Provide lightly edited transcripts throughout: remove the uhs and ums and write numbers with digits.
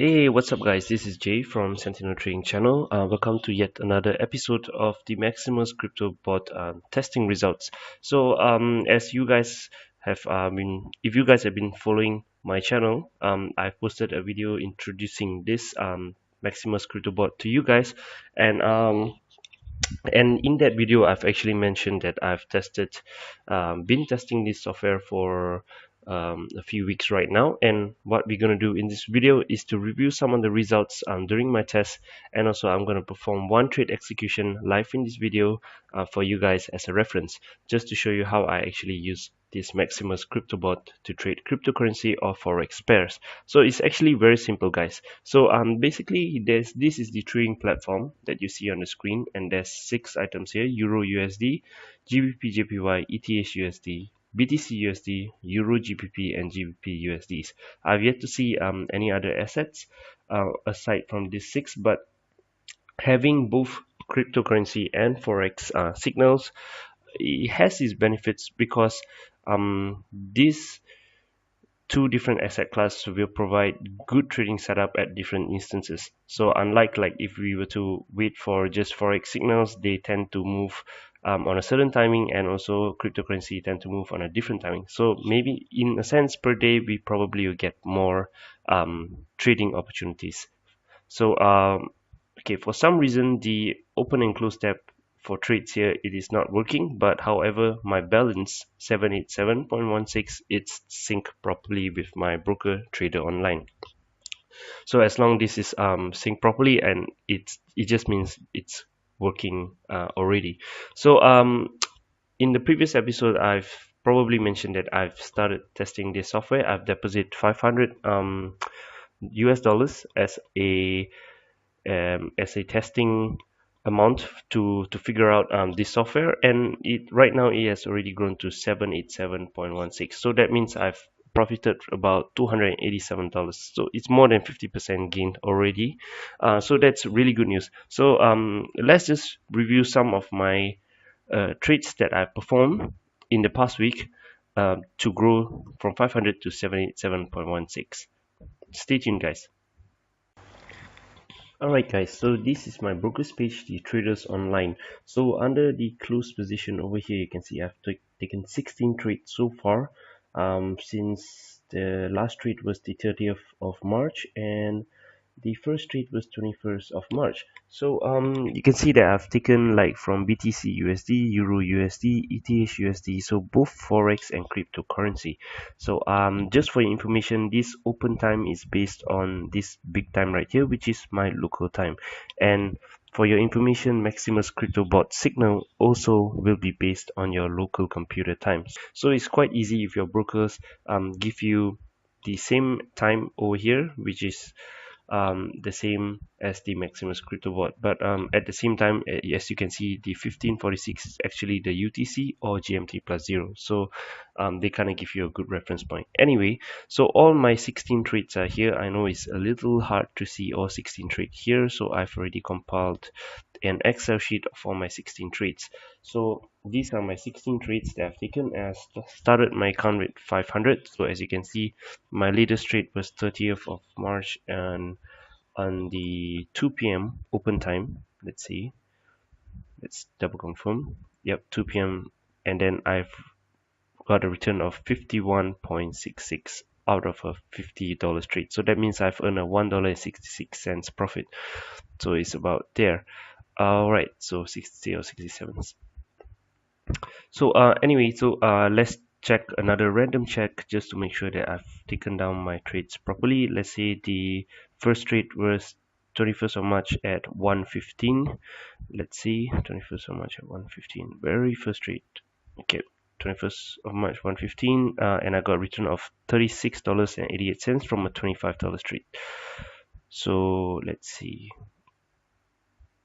Hey, what's up, guys? This is Jay from Sentinel Trading Channel. Welcome to yet another episode of the Maximus Crypto Bot testing results. As you guys have if you guys have been following my channel, I've posted a video introducing this Maximus Crypto Bot to you guys, and in that video, I've actually mentioned that been testing this software for a few weeks right now. And what we're going to do in this video is to review some of the results during my test. And also, I'm going to perform one trade execution live in this video for you guys as a reference, just to show you how I actually use this Maximus CryptoBot to trade cryptocurrency or forex pairs. So it's actually very simple, guys. Basically, this is the trading platform that you see on the screen, and there's 6 items here: Euro USD, GBP JPY, ETH USD, BTC USD, Euro GBP, and GBP USDs. I've yet to see any other assets aside from these six, but having both cryptocurrency and forex signals, it has its benefits because these two different asset classes will provide good trading setup at different instances. So unlike like if we were to wait for just forex signals, they tend to move on a certain timing, and also cryptocurrency tend to move on a different timing. So maybe in a sense per day we probably will get more trading opportunities. Okay, for some reason the open and close tab for trades here, it is not working, but however my balance 787.16, it's synced properly with my broker trader online. So as long this is synced properly, and it just means it's working already. In the previous episode, I've probably mentioned that I've started testing this software. I've deposited 500 US dollars as a testing amount to figure out this software, and it right now it has already grown to 787.16. So that means I've profited about $287. So it's more than 50% gain already. So that's really good news. Let's just review some of my trades that I performed in the past week to grow from 500 to 787.16. Stay tuned, guys. Alright guys, so this is my brokers page, the traders online. So under the close position over here, you can see I've taken 16 trades so far, since the last trade was the 30th of March, and the first trade was 21st of March. You can see that I've taken like from BTC USD, Euro USD, ETH USD, so both forex and cryptocurrency. Just for your information, this open time is based on this big time right here, which is my local time. And for your information, Maximus CryptoBot signal also will be based on your local computer time. So it's quite easy if your brokers give you the same time over here, which is the same as the Maximus CryptoBot, but at the same time, as you can see, the 1546 is actually the UTC or GMT plus 0. They kind of give you a good reference point. Anyway, so all my 16 trades are here. I know it's a little hard to see all 16 trades here, so I've already compiled an Excel sheet of all my 16 trades. So these are my 16 trades that I've taken, and I started my account with 500. So as you can see, my latest trade was 30th of March, and on the 2 p.m. open time, let's double confirm. Yep, 2 p.m. And then I've got a return of 51.66 out of a $50 trade. So that means I've earned a $1.66 profit. So it's about there. All right, so 60 or 67. Let's check another random check just to make sure that I've taken down my trades properly. Let's say the first trade was 21st of March at 1:15. Let's see, 21st of March at 1:15. Very first trade. Okay, 21st of March 1:15, and I got a return of $36.88 from a $25 trade. So let's see,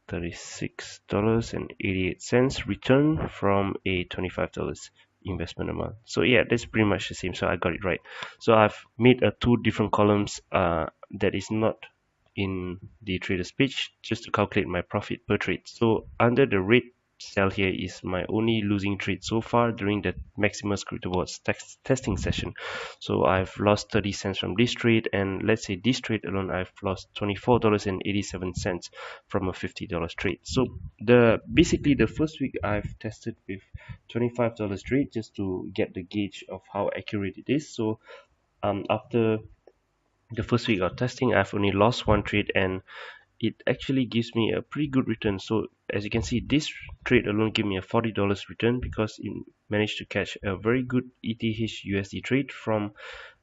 $36.88 return from a $25 investment amount. So yeah, that's pretty much the same. So I got it right. So I've made two different columns that is not in the traders page, just to calculate my profit per trade. So under the red sell here is my only losing trade so far during the Maximus CryptoBots testing session. So I've lost 30 cents from this trade, and let's say this trade alone I've lost $24.87 from a $50 trade. So basically the first week I've tested with $25 trade just to get the gauge of how accurate it is. So after the first week of testing, I've only lost one trade, and it actually gives me a pretty good return. So as you can see, this trade alone gave me a $40 return because it managed to catch a very good ETH USD trade from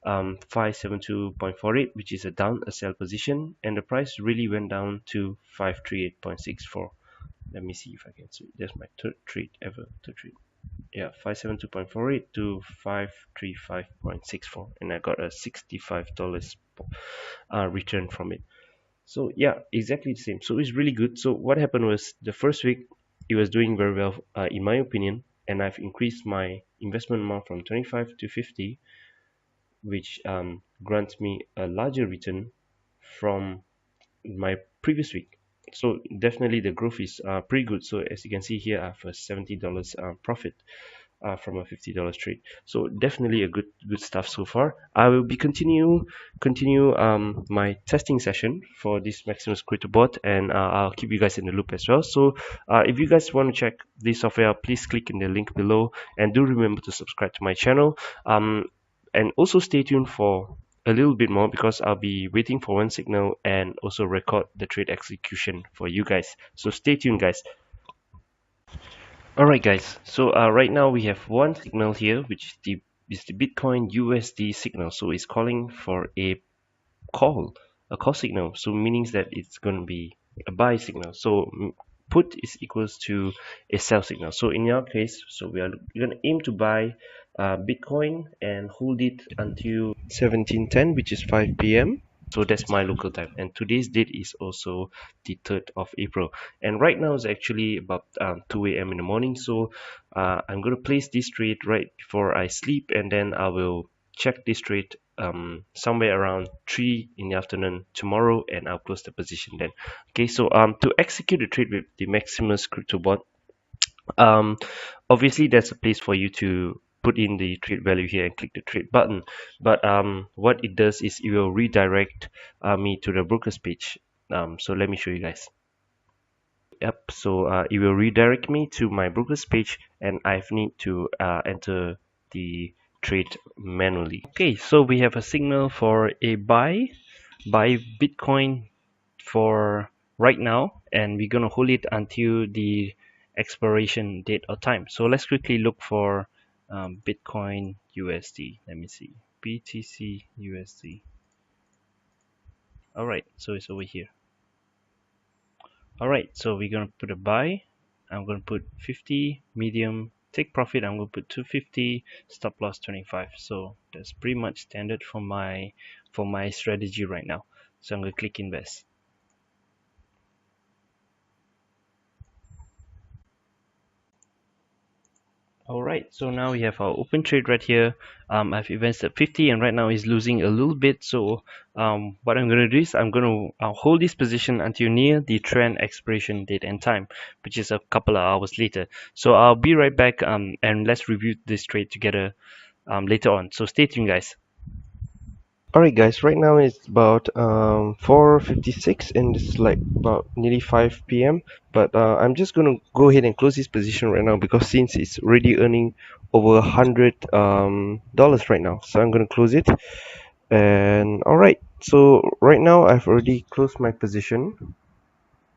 572.48, which is a sell position, and the price really went down to 538.64. Let me see if I can see. That's my third trade ever. Third trade. Yeah, 572.48 to 535.64, and I got a $65 return from it. So yeah, exactly the same. So it's really good. So what happened was the first week it was doing very well, in my opinion, and I've increased my investment amount from 25 to 50, which grants me a larger return from my previous week. So definitely the growth is pretty good. So as you can see here, I have a $70 profit from a $50 trade. So definitely a good stuff so far. I will be continue my testing session for this Maximus Creator bot, and I'll keep you guys in the loop as well. So if you guys want to check this software, please click in the link below, and do remember to subscribe to my channel. And also stay tuned for a little bit more, because I'll be waiting for one signal and also record the trade execution for you guys. So stay tuned, guys. Alright guys, so right now we have one signal here, which is the Bitcoin USD signal. So it's calling for a call signal. So meaning that it's going to be a buy signal. So put is equals to a sell signal. So in our case, so we are going to aim to buy Bitcoin and hold it until 17:10, which is 5 p.m. So that's my local time, and today's date is also the 3rd of April, and right now it's actually about 2 a.m. in the morning. So I'm going to place this trade right before I sleep, and then I will check this trade somewhere around 3 in the afternoon tomorrow, and I'll close the position then. Okay, so to execute the trade with the Maximus crypto bot, obviously there's a place for you to put in the trade value here and click the trade button, but what it does is it will redirect me to the brokers page. So let me show you guys. Yep, so it will redirect me to my brokers page, and I need to enter the trade manually. Okay, so we have a signal for a buy Bitcoin for right now, and we're gonna hold it until the expiration date or time. So let's quickly look for Bitcoin USD. Let me see, BTC USD. All right, so it's over here. All right, so we're gonna put a buy. I'm gonna put 50 medium. Take profit. I'm gonna put 250. Stop loss 25. So that's pretty much standard for my strategy right now. So I'm gonna click invest. Alright, so now we have our open trade right here. I've invested 50, and right now it's losing a little bit. So what I'm going to do is I'll hold this position until near the trend expiration date and time, which is a couple of hours later. So I'll be right back, and let's review this trade together later on. So stay tuned, guys. Alright guys, right now it's about 4:56, and it's like about nearly 5 p.m. But I'm just gonna go ahead and close this position right now, because since it's already earning over $100 right now, so I'm gonna close it. And alright, so right now I've already closed my position,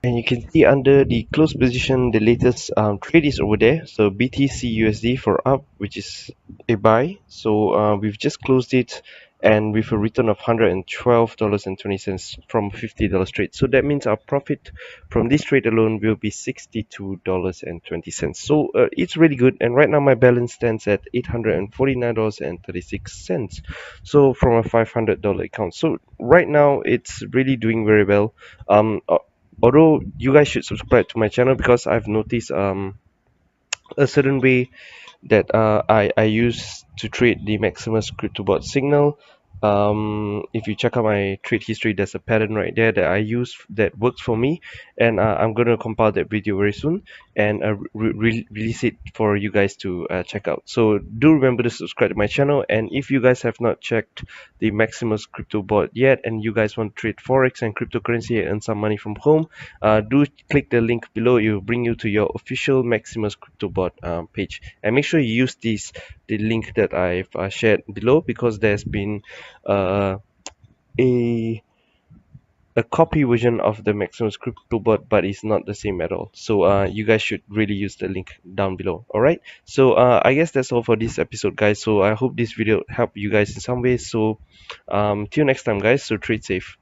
and you can see under the close position the latest trade is over there. So BTC USD for up, which is a buy. So we've just closed it, and with a return of $112.20 from $50 trade. So that means our profit from this trade alone will be $62.20. So it's really good, and right now my balance stands at $849.36. So from a $500 account. So right now it's really doing very well. Although you guys should subscribe to my channel, because I've noticed a certain way that I use to trade the Maximus CryptoBot signal. if you check out my trade history, there's a pattern right there that I use that works for me, and I'm gonna compile that video very soon and release it for you guys to check out. So do remember to subscribe to my channel, and if you guys have not checked the Maximus crypto bot yet and you guys want to trade forex and cryptocurrency and earn some money from home, do click the link below. It will bring you to your official Maximus crypto bot page, and make sure you use the link that I've shared below, because there's been uh, a copy version of the Maximus crypto bot, but it's not the same at all. So you guys should really use the link down below. All right, so I guess that's all for this episode, guys. So I hope this video helped you guys in some ways. So till next time, guys, so trade safe.